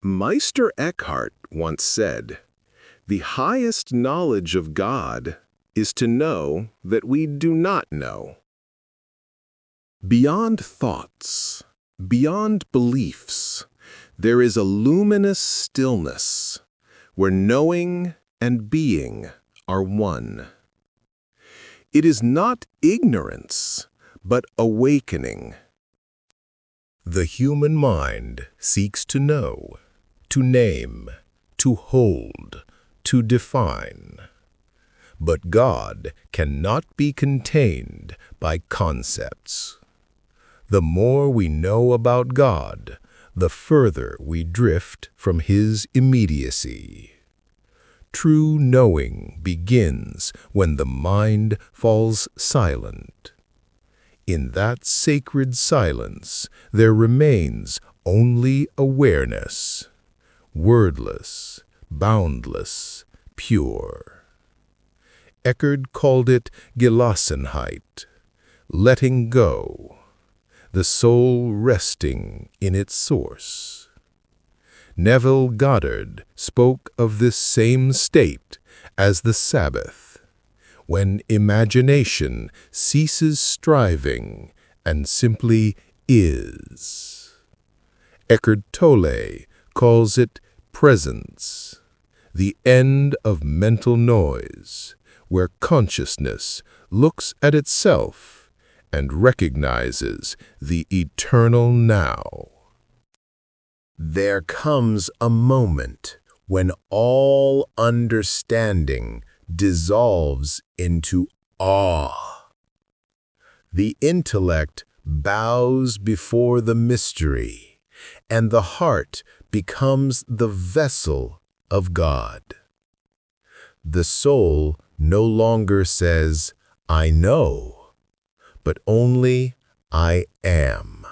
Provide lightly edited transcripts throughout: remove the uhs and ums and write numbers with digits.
Meister Eckhart once said, "The highest knowledge of God is to know that we do not know." Beyond thoughts, beyond beliefs, there is a luminous stillness where knowing and being are one. It is not ignorance, but awakening. The human mind seeks to know, to name, to hold, to define. But God cannot be contained by concepts. The more we know about God, the further we drift from His immediacy. True knowing begins when the mind falls silent. In that sacred silence, there remains only awareness, wordless, boundless, pure. Eckhart called it Gelassenheit, letting go, the soul resting in its source. Neville Goddard spoke of this same state as the Sabbath, when imagination ceases striving and simply is. Eckhart Tolle calls it presence, the end of mental noise, where consciousness looks at itself and recognizes the eternal now. There comes a moment when all understanding dissolves into awe. The intellect bows before the mystery, and the heart becomes the vessel of God. The soul no longer says, "I know," but only, "I am."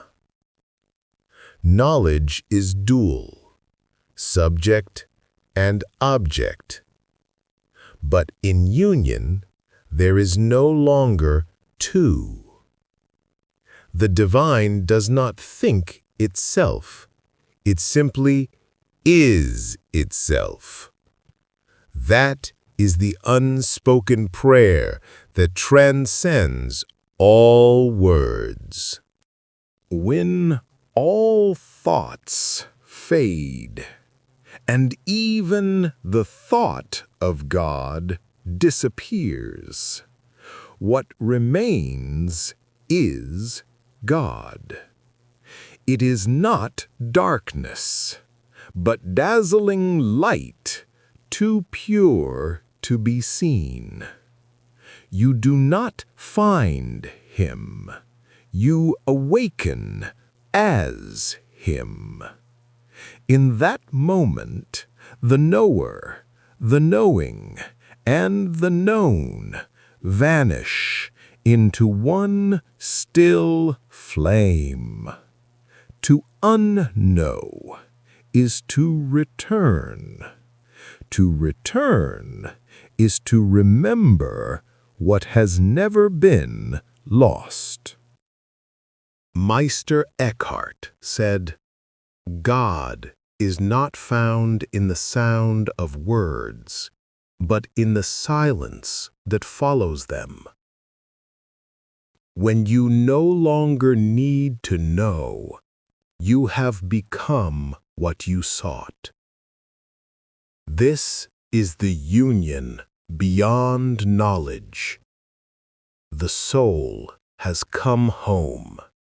Knowledge is dual, subject and object. But in union, there is no longer two. The divine does not think itself. It simply is itself. That is the unspoken prayer that transcends all words. When all thoughts fade, and even the thought of God disappears, what remains is God. It is not darkness, but dazzling light, too pure to be seen. You do not find Him. You awaken as Him. In that moment, the knower, the knowing, and the known vanish into one still flame. To unknow is to return. To return is to remember what has never been lost. Meister Eckhart said, "God is not found in the sound of words, but in the silence that follows them." When you no longer need to know, you have become what you sought. This is the union beyond knowledge. The soul has come home.